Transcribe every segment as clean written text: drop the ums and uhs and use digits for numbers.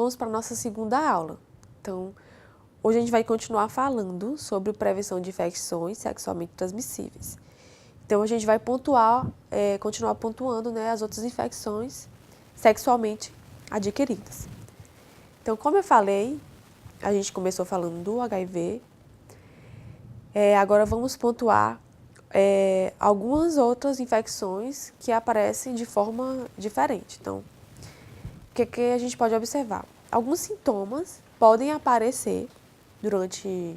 vamos para a nossa segunda aula. Então, hoje a gente vai continuar falando sobre prevenção de infecções sexualmente transmissíveis. Então, a gente vai continuar pontuando, né, as outras infecções sexualmente adquiridas. Então, como eu falei, a gente começou falando do HIV. Agora vamos pontuar algumas outras infecções que aparecem de forma diferente. Então, o que a gente pode observar? Alguns sintomas podem aparecer durante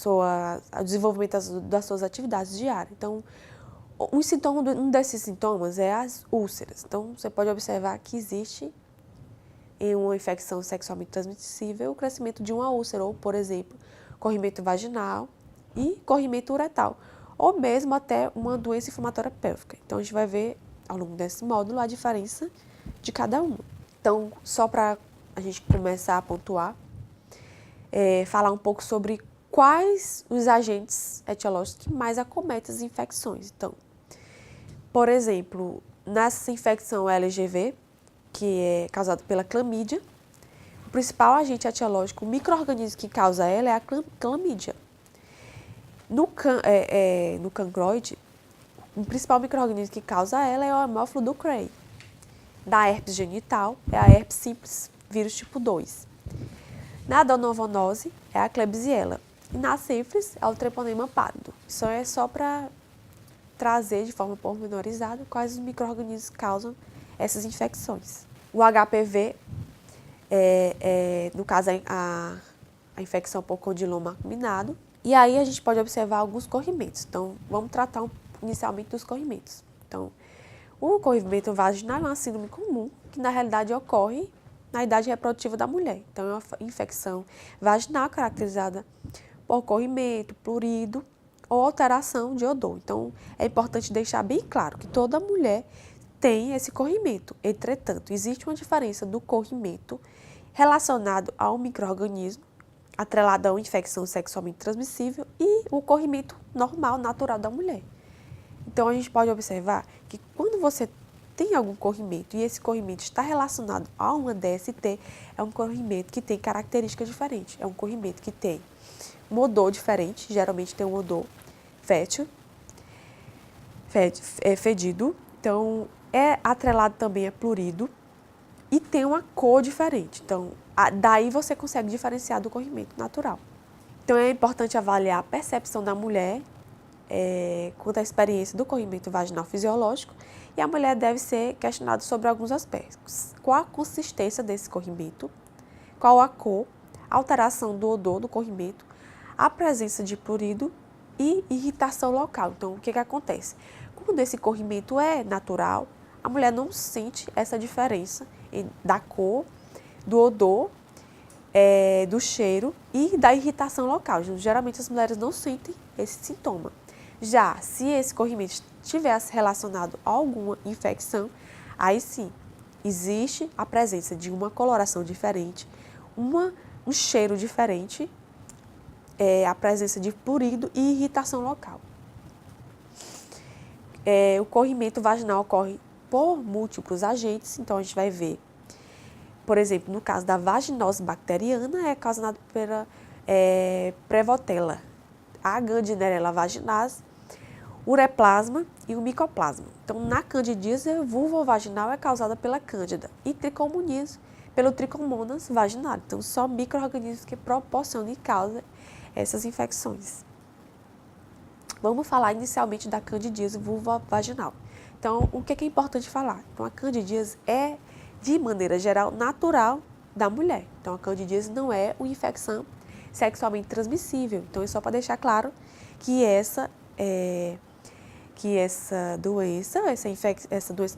o desenvolvimento das suas atividades diárias. Então, um desses sintomas é as úlceras. Então, você pode observar que existe em uma infecção sexualmente transmissível o crescimento de uma úlcera, ou, por exemplo, corrimento vaginal e corrimento uretal, ou mesmo até uma doença inflamatória pélvica. Então, a gente vai ver, ao longo desse módulo, a diferença de cada uma. Então, só para a gente começar a pontuar, falar um pouco sobre quais os agentes etiológicos que mais acometem as infecções. Então, por exemplo, nessa infecção LGV, que é causada pela clamídia, o principal agente etiológico, o micro-organismo que causa ela é a clamídia. No cancroide, o principal micro-organismo que causa ela é o hemófilo do Cray. Na herpes genital, é a herpes simples, vírus tipo 2. Na adenovonose, é a Klebsiella. E na sífilis, é o treponema pálido. Isso é só para trazer de forma pormenorizada quais os micro-organismos causam essas infecções. O HPV, no caso, a infecção por condiloma acuminado. E aí a gente pode observar alguns corrimentos. Então, vamos tratar inicialmente dos corrimentos. Então, o corrimento vaginal é uma síndrome comum, que na realidade ocorre na idade reprodutiva da mulher. Então, é uma infecção vaginal caracterizada por corrimento, prurido ou alteração de odor. Então, é importante deixar bem claro que toda mulher tem esse corrimento. Entretanto, existe uma diferença do corrimento relacionado ao micro-organismo, atrelado a uma infecção sexualmente transmissível, e o corrimento normal, natural da mulher. Então, a gente pode observar que quando você tem algum corrimento e esse corrimento está relacionado a uma DST, é um corrimento que tem características diferentes. É um corrimento que tem um odor diferente, geralmente tem um odor fedido, então é atrelado também a prurido e tem uma cor diferente. Então, daí você consegue diferenciar do corrimento natural. Então, é importante avaliar a percepção da mulher quanto à experiência do corrimento vaginal fisiológico, e a mulher deve ser questionada sobre alguns aspectos. Qual a consistência desse corrimento, qual a cor, alteração do odor do corrimento, a presença de prurido e irritação local. Então, o que acontece? Quando esse corrimento é natural, a mulher não sente essa diferença da cor, do odor, do cheiro e da irritação local. Geralmente as mulheres não sentem esse sintoma. Já se esse corrimento estivesse relacionado a alguma infecção, aí sim, existe a presença de uma coloração diferente, um cheiro diferente, a presença de prurido e irritação local. O corrimento vaginal ocorre por múltiplos agentes, então a gente vai ver, por exemplo, no caso da vaginose bacteriana, é causada pela Prevotella, a Gardnerella vaginalis, ureplasma e o micoplasma. Então, na candidíase, a vulvovaginal é causada pela cândida e tricomoníase pelo tricomonas vaginal. Então, só micro-organismos que proporcionam e causam essas infecções. Vamos falar inicialmente da candidíase vulvovaginal. Então, o que é importante falar? Então, a candidíase é, de maneira geral, natural da mulher. Então, a candidíase não é uma infecção sexualmente transmissível. Então, é só para deixar claro que essa doença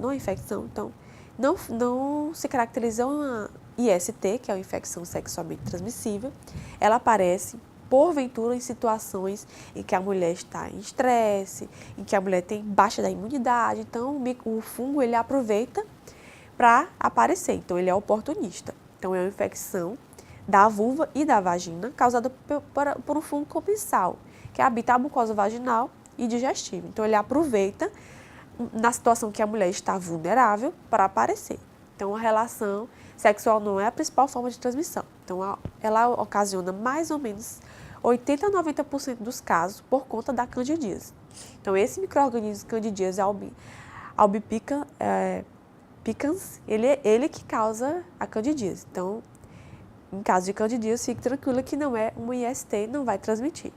não é infecção, então não se caracteriza uma IST, que é uma infecção sexualmente transmissível. Ela aparece, porventura, em situações em que a mulher está em estresse, em que a mulher tem baixa da imunidade. Então, o fungo ele aproveita para aparecer, então ele é oportunista. Então, é uma infecção da vulva e da vagina causada por um fungo comensal, que habita a mucosa vaginal e digestiva. Então, ele aproveita na situação que a mulher está vulnerável para aparecer. Então, a relação sexual não é a principal forma de transmissão. Então, ela ocasiona mais ou menos 80 a 90% dos casos por conta da candidíase. Então, esse micro-organismo candidíase albicans, ele que causa a candidíase. Então, em caso de candidíase, fique tranquila que não é uma IST, não vai transmitir.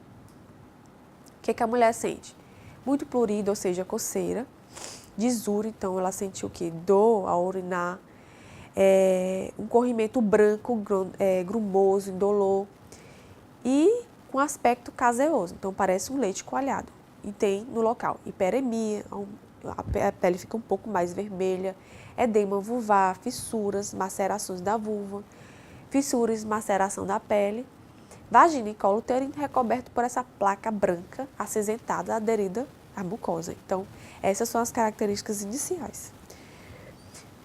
O que a mulher sente? Muito prurido, ou seja, coceira. Disúria, então ela sentiu o quê? Dor ao urinar. Um corrimento branco, grumoso, indolor. E com aspecto caseoso, então parece um leite coalhado. E tem no local hiperemia, a pele fica um pouco mais vermelha, edema vulvar, fissuras, macerações da vulva, fissuras, maceração da pele, vagina e colo uterino recoberto por essa placa branca, acinzentada, aderida à mucosa. Então, essas são as características iniciais.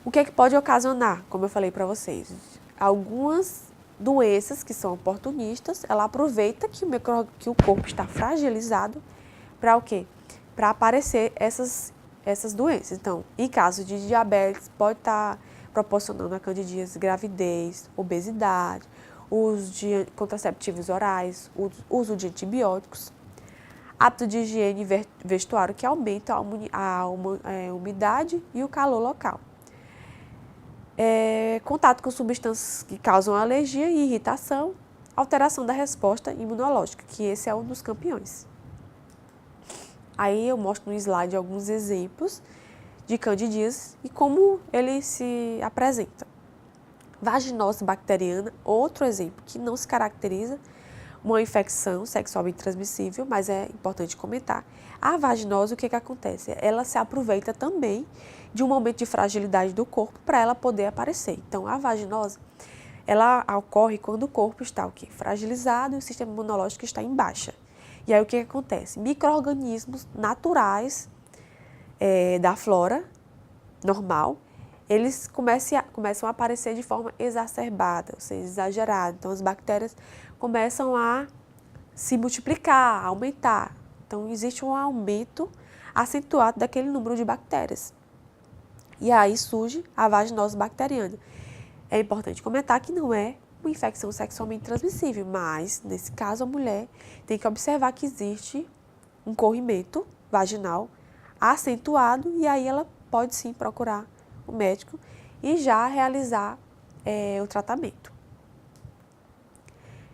O que é que pode ocasionar, como eu falei para vocês? Algumas doenças que são oportunistas, ela aproveita que o corpo está fragilizado para o quê? Para aparecer essas doenças. Então, em caso de diabetes, pode estar proporcionando a candidíase, gravidez, obesidade, uso de contraceptivos orais, uso de antibióticos, hábito de higiene e vestuário que aumenta a umidade e o calor local. Contato com substâncias que causam alergia e irritação, alteração da resposta imunológica, que esse é um dos campeões. Aí eu mostro no slide alguns exemplos de candidíase e como ele se apresenta. Vaginose bacteriana, outro exemplo que não se caracteriza uma infecção sexualmente transmissível, mas é importante comentar. A vaginose, o que acontece? Ela se aproveita também de um momento de fragilidade do corpo para ela poder aparecer. Então, a vaginose, ela ocorre quando o corpo está o quê? Fragilizado e o sistema imunológico está em baixa. E aí, o que acontece? Micro-organismos naturais da flora normal, eles começam a aparecer de forma exacerbada, ou seja, exagerada. Então, as bactérias começam a se multiplicar, a aumentar. Então, existe um aumento acentuado daquele número de bactérias. E aí surge a vaginose bacteriana. É importante comentar que não é uma infecção sexualmente transmissível, mas, nesse caso, a mulher tem que observar que existe um corrimento vaginal acentuado e aí ela pode sim procurar o médico e já realizar o tratamento.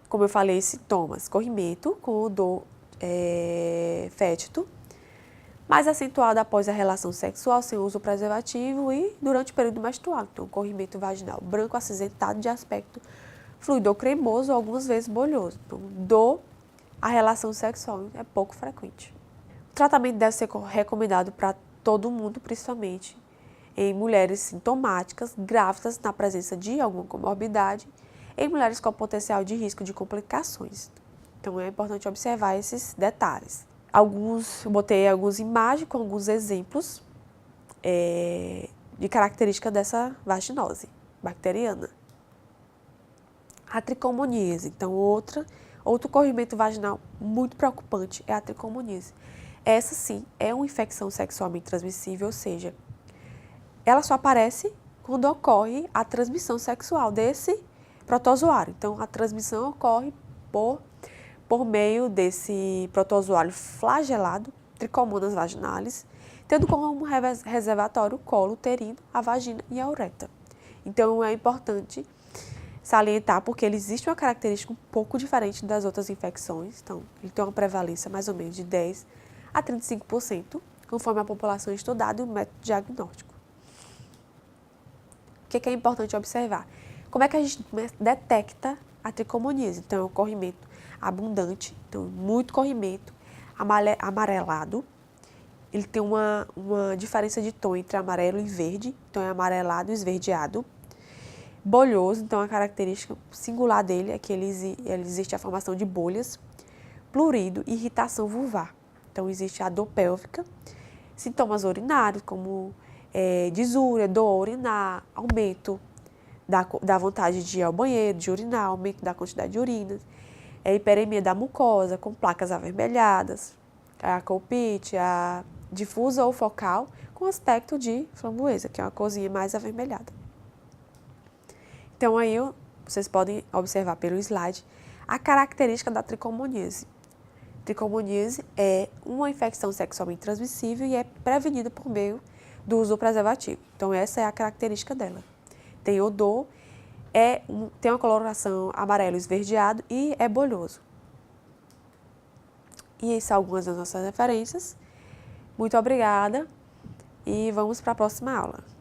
Como eu falei, sintomas: corrimento com dor fétito, mais acentuado após a relação sexual sem uso preservativo e durante o período menstrual. Então, corrimento vaginal branco acinzentado de aspecto fluido ou cremoso, algumas vezes bolhoso. Então, dor à relação sexual é pouco frequente. O tratamento deve ser recomendado para todo mundo, principalmente em mulheres sintomáticas, grávidas na presença de alguma comorbidade, em mulheres com potencial de risco de complicações. Então, é importante observar esses detalhes. Eu botei algumas imagens com alguns exemplos de características dessa vaginose bacteriana. A tricomoníase. Então, outro corrimento vaginal muito preocupante é a tricomoníase. Essa, sim, é uma infecção sexualmente transmissível, ou seja, ela só aparece quando ocorre a transmissão sexual desse protozoário. Então, a transmissão ocorre por meio desse protozoário flagelado, Trichomonas vaginalis, tendo como reservatório o colo uterino, a vagina e a uretra. Então, é importante salientar porque ele existe uma característica um pouco diferente das outras infecções. Então, ele tem uma prevalência mais ou menos de 10 a 35%, conforme a população estudada e o método diagnóstico. O que é importante observar? Como é que a gente detecta a tricomoníase? Então, é um corrimento abundante, então muito corrimento, amarelado. Ele tem uma diferença de tom entre amarelo e verde, então é amarelado e esverdeado. Bolhoso, então a característica singular dele é que ele existe a formação de bolhas. Plurido e irritação vulvar. Então, existe a dor pélvica, sintomas urinários como disúria, dor ao urinar, aumento da vontade de ir ao banheiro, de urinar, aumento da quantidade de urinas, hiperemia da mucosa com placas avermelhadas, a colpite, a difusa ou focal com aspecto de framboesa, que é uma corzinha mais avermelhada. Então, aí vocês podem observar pelo slide a característica da tricomoníase. Tricomoníase é uma infecção sexualmente transmissível e é prevenida por meio do uso do preservativo. Então, essa é a característica dela. Tem odor, tem uma coloração amarelo esverdeado e é bolhoso. E essas são algumas das nossas referências. Muito obrigada e vamos para a próxima aula.